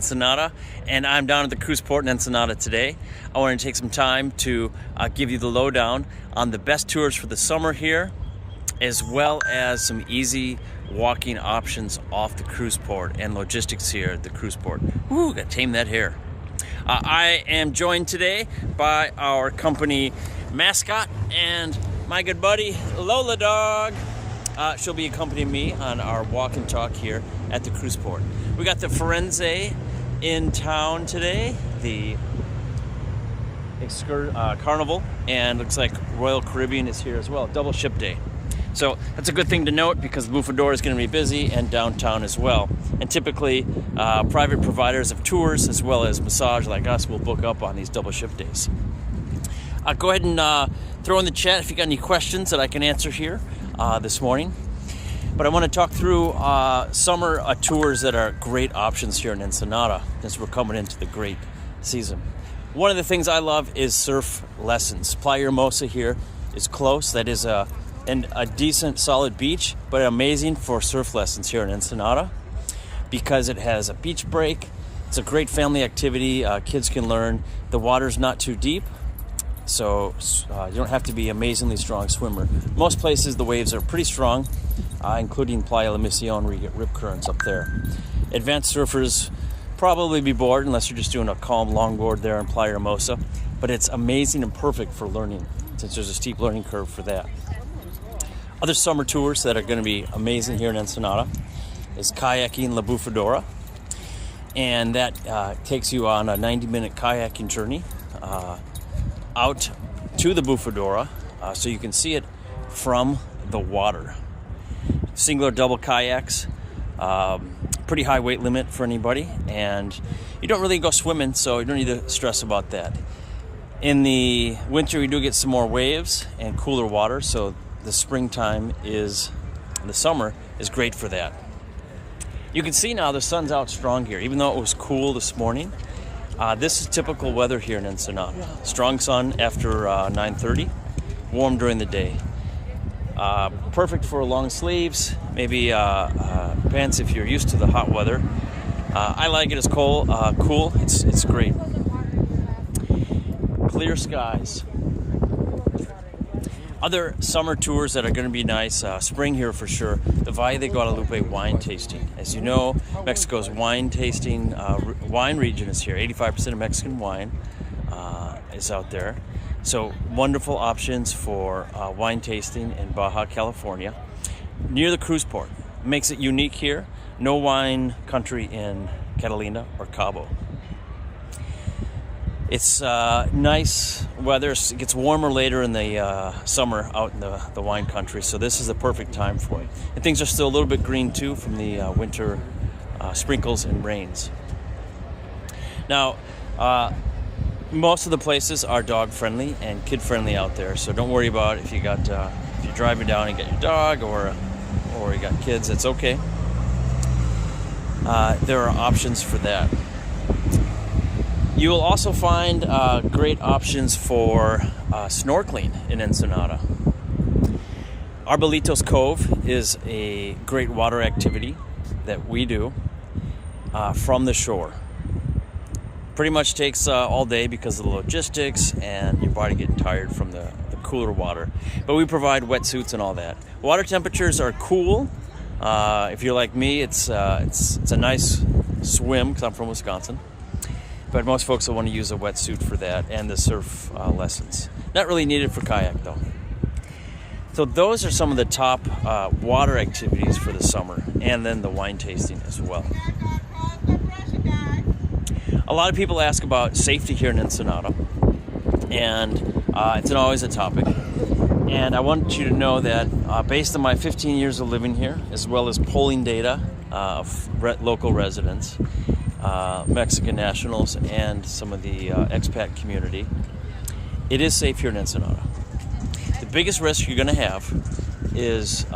Ensenada, and I'm down at the cruise port in Ensenada today. I want to take some time to give you the lowdown on the best tours for the summer here, as well as some easy walking options off the cruise port and logistics here at the cruise port. Woo, gotta tame that hair. I am joined today by our company mascot and my good buddy Lola Dog. She'll be accompanying me on our walk and talk here at the cruise port. We got the Firenze in town today, the Carnival, and looks like Royal Caribbean is here as well, double ship day. So that's a good thing to note because the Bufador is going to be busy and downtown as well. And typically, private providers of tours as well as massage like us will book up on these double ship days. Go ahead and throw in the chat if you got any questions that I can answer here this morning. But I want to talk through summer tours that are great options here in Ensenada as we're coming into the great season. One of the things I love is surf lessons. Playa Hermosa here is close. That is a decent, solid beach, but amazing for surf lessons here in Ensenada because it has a beach break. It's a great family activity. Kids can learn. The water's not too deep, so you don't have to be an amazingly strong swimmer. Most places the waves are pretty strong, including Playa La Misión where you get rip currents up there. Advanced surfers probably be bored unless you're just doing a calm longboard there in Playa Hermosa, but it's amazing and perfect for learning since there's a steep learning curve for that. Other summer tours that are going to be amazing here in Ensenada is kayaking La Bufadora, and that takes you on a 90-minute kayaking journey out to the Bufadora so you can see it from the water. Single or double kayaks, pretty high weight limit for anybody, and you don't really go swimming, so you don't need to stress about that. In the winter, we do get some more waves and cooler water, so the summer is great for that. You can see now the sun's out strong here, even though it was cool this morning. This is typical weather here in Ensenada. Strong sun after 9:30, warm during the day. Perfect for long sleeves, maybe pants if you're used to the hot weather. I like it as cool. It's great. Clear skies. Other summer tours that are going to be nice, spring here for sure, the Valle de Guadalupe wine tasting. As you know, Mexico's wine tasting, wine region is here. 85% of Mexican wine is out there. So wonderful options for wine tasting in Baja California, near the cruise port. Makes it unique here. No wine country in Catalina or Cabo. It's nice weather. It gets warmer later in the summer out in the wine country, so this is the perfect time for it. And things are still a little bit green too from the winter sprinkles and rains. Now, most of the places are dog friendly and kid friendly out there, so don't worry about if you're driving down and get your dog or you got kids. It's okay. There are options for that. You will also find great options for snorkeling in Ensenada. Arbolitos Cove is a great water activity that we do from the shore. Pretty much takes all day because of the logistics and your body getting tired from the cooler water. But we provide wetsuits and all that. Water temperatures are cool. If you're like me, it's a nice swim because I'm from Wisconsin. But most folks will want to use a wetsuit for that and the surf lessons. Not really needed for kayak though. So those are some of the top water activities for the summer, and then the wine tasting as well. A lot of people ask about safety here in Ensenada, and it's always a topic. And I want you to know that based on my 15 years of living here, as well as polling data of local residents, Mexican nationals, and some of the expat community, it is safe here in Ensenada. The biggest risk you're going to have is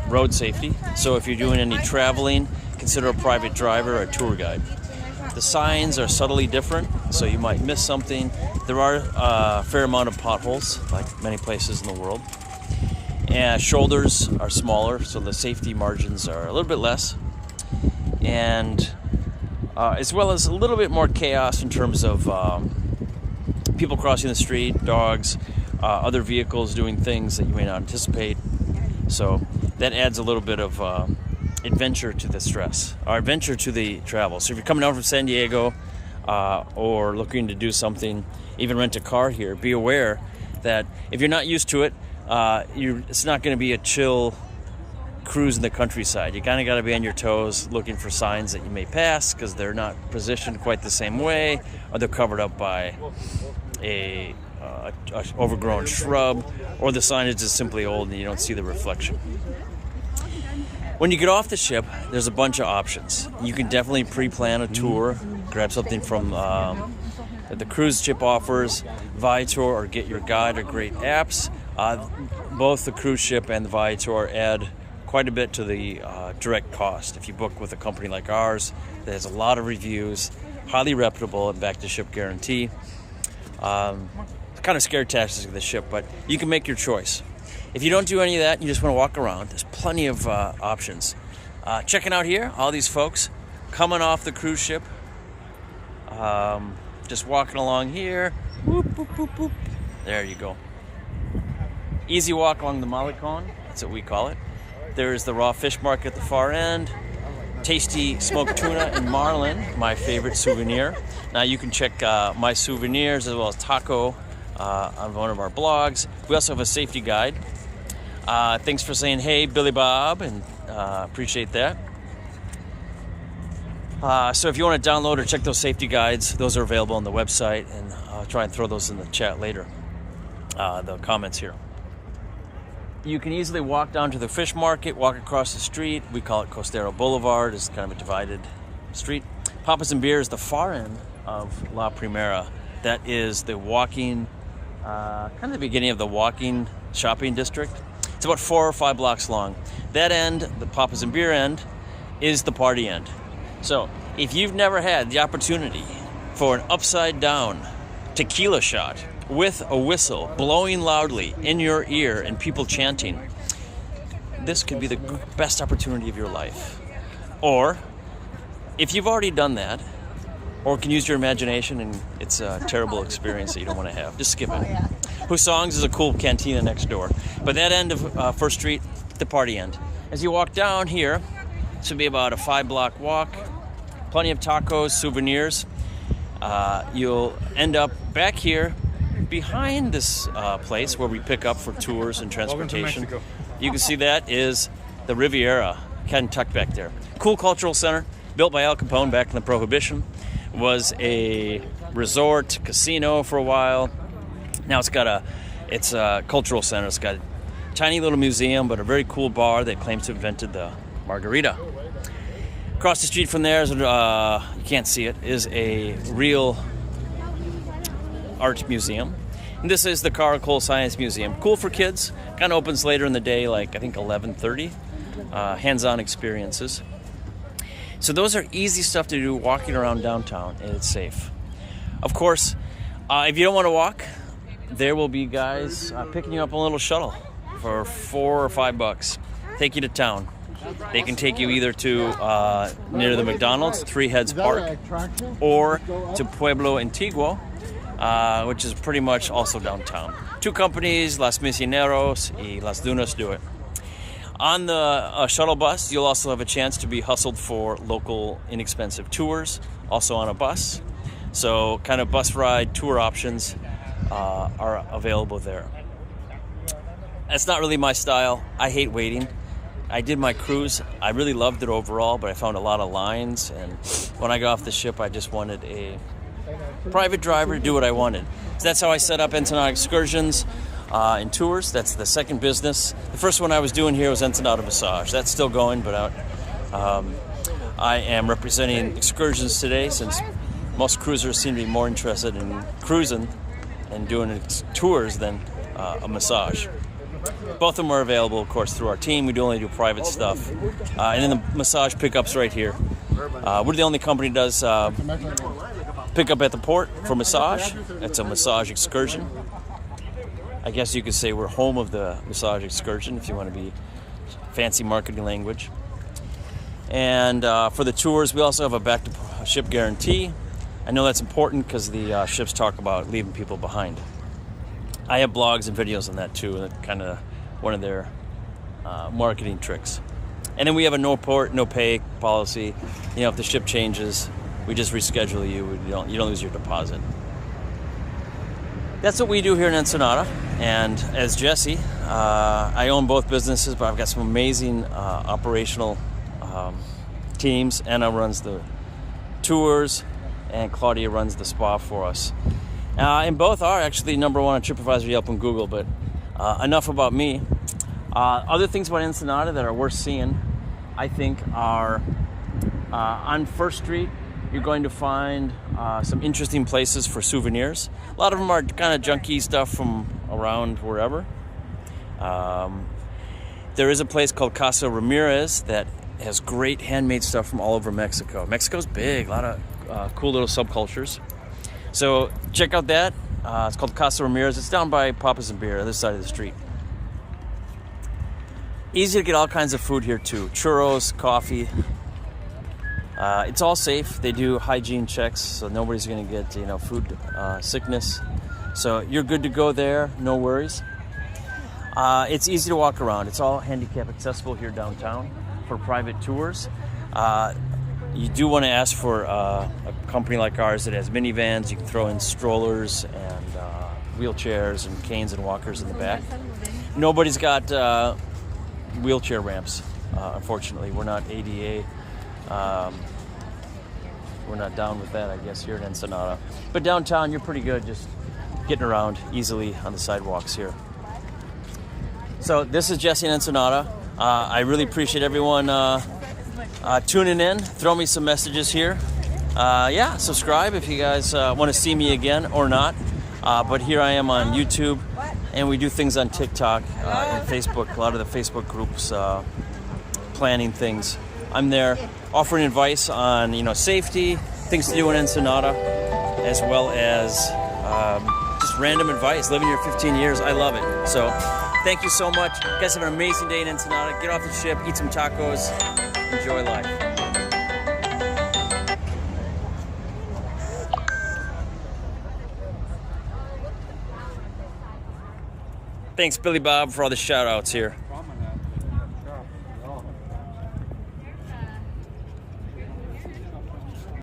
road safety. So if you're doing any traveling, consider a private driver or a tour guide. The signs are subtly different, so you might miss something. There are a fair amount of potholes, like many places in the world. And shoulders are smaller, so the safety margins are a little bit less. And as well as a little bit more chaos in terms of people crossing the street, dogs, other vehicles doing things that you may not anticipate. So that adds a little bit of adventure to the stress, or adventure to the travel. So if you're coming out from San Diego or looking to do something, even rent a car here, be aware that if you're not used to it, it's not going to be a chill cruise in the countryside. You kind of got to be on your toes looking for signs that you may pass, because they're not positioned quite the same way, or they're covered up by a overgrown shrub, or the signage is simply old and you don't see the reflection. When you get off the ship, there's a bunch of options. You can definitely pre-plan a tour, grab something from that the cruise ship offers. Viator or Get Your Guide are great apps. Both the cruise ship and the Viator add quite a bit to the direct cost. If you book with a company like ours that has a lot of reviews, highly reputable, and back-to-ship guarantee. Kind of scare tactics of the ship, but you can make your choice. If you don't do any of that, you just want to walk around, there's plenty of options. Checking out here, all these folks coming off the cruise ship, just walking along here. Whoop, whoop, whoop, whoop. There you go. Easy walk along the Malecon, that's what we call it. There's the raw fish market at the far end. Tasty smoked tuna and marlin, my favorite souvenir. Now you can check my souvenirs as well as taco on one of our blogs. We also have a safety guide. Thanks for saying hey, Billy Bob, and appreciate that. So if you want to download or check those safety guides, those are available on the website, and I'll try and throw those in the chat later, the comments here. You can easily walk down to the fish market, walk across the street. We call it Costero Boulevard. It's kind of a divided street. Papas and Beer is the far end of La Primera. That is the walking, kind of the beginning of the walking shopping district. It's about 4 or 5 blocks long. That end, the Papas and Beer end, is the party end. So if you've never had the opportunity for an upside down tequila shot with a whistle blowing loudly in your ear and people chanting, this could be the best opportunity of your life. Or if you've already done that, or can use your imagination and it's a terrible experience that you don't want to have, just skip it. Husong's is a cool cantina next door. But that end of First Street, the party end. As you walk down here, this would be about a 5-block walk. Plenty of tacos, souvenirs. You'll end up back here behind this place where we pick up for tours and transportation. You can see that is the Riviera, kind of tucked back there. Cool cultural center, built by Al Capone back in the Prohibition. Was a resort, casino for a while. Now it's a cultural center. It's got a tiny little museum, but a very cool bar that claims to have invented the margarita. Across the street from there, is, you can't see it, is a real art museum. And this is the Caracol Science Museum. Cool for kids. Kind of opens later in the day, like I think 11:30. Hands-on experiences. So those are easy stuff to do walking around downtown, and it's safe. Of course, if you don't want to walk, there will be guys picking you up on a little shuttle for $4 or $5. Take you to town. They can take you either to near the McDonald's, Three Heads Park, or to Pueblo Antiguo, which is pretty much also downtown. 2 companies, Las Misioneros y Las Dunas, do it. On the shuttle bus, you'll also have a chance to be hustled for local inexpensive tours, also on a bus. So kind of bus ride tour options are available there. That's not really my style. I hate waiting. I did my cruise. I really loved it overall, but I found a lot of lines. And when I got off the ship, I just wanted a private driver to do what I wanted. So that's how I set up Ensenada Excursions. In tours. That's the second business. The first one I was doing here was Ensenada Massage. That's still going, but I am representing excursions today, since most cruisers seem to be more interested in cruising and doing tours than a massage. Both of them are available, of course, through our team. We only do private stuff. And then the massage pickups right here. We're the only company that does pickup at the port for massage. It's a massage excursion. I guess you could say we're home of the massage excursion, if you want to be fancy marketing language. And for the tours, we also have a back to a ship guarantee. I know that's important because the ships talk about leaving people behind. I have blogs and videos on that too. That's kind of one of their marketing tricks. And then we have a no port, no pay policy. You know, if the ship changes, we just reschedule you. You don't lose your deposit. That's what we do here in Ensenada. And as Jesse, I own both businesses, but I've got some amazing operational teams. Anna runs the tours, and Claudia runs the spa for us. And both are actually number one on TripAdvisor, Yelp, and Google. But enough about me. Other things about Ensenada that are worth seeing, I think, are on First Street. You're going to find some interesting places for souvenirs. A lot of them are kind of junky stuff from around wherever. There is a place called Casa Ramirez that has great handmade stuff from all over Mexico. Mexico's big, a lot of cool little subcultures. So check out that. It's called Casa Ramirez. It's down by Papa's and Beer, this side of the street. Easy to get all kinds of food here too. Churros, coffee. It's all safe. They do hygiene checks, so nobody's going to get food sickness. So you're good to go there. No worries. It's easy to walk around. It's all handicap accessible here downtown for private tours. You do want to ask for a company like ours that has minivans. You can throw in strollers and wheelchairs and canes and walkers in the back. Nobody's got wheelchair ramps, unfortunately. We're not ADA. We're not down with that, I guess, here in Ensenada. But downtown, you're pretty good just getting around easily on the sidewalks here. So this is Jesse in Ensenada. I really appreciate everyone tuning in. Throw me some messages here. Subscribe if you guys want to see me again or not. But here I am on YouTube, and we do things on TikTok and Facebook. A lot of the Facebook groups planning things. I'm there offering advice on safety, things to do in Ensenada, as well as just random advice. Living here 15 years, I love it. So thank you so much. You guys have an amazing day in Ensenada. Get off the ship, eat some tacos, enjoy life. Thanks, Billy Bob, for all the shout outs here.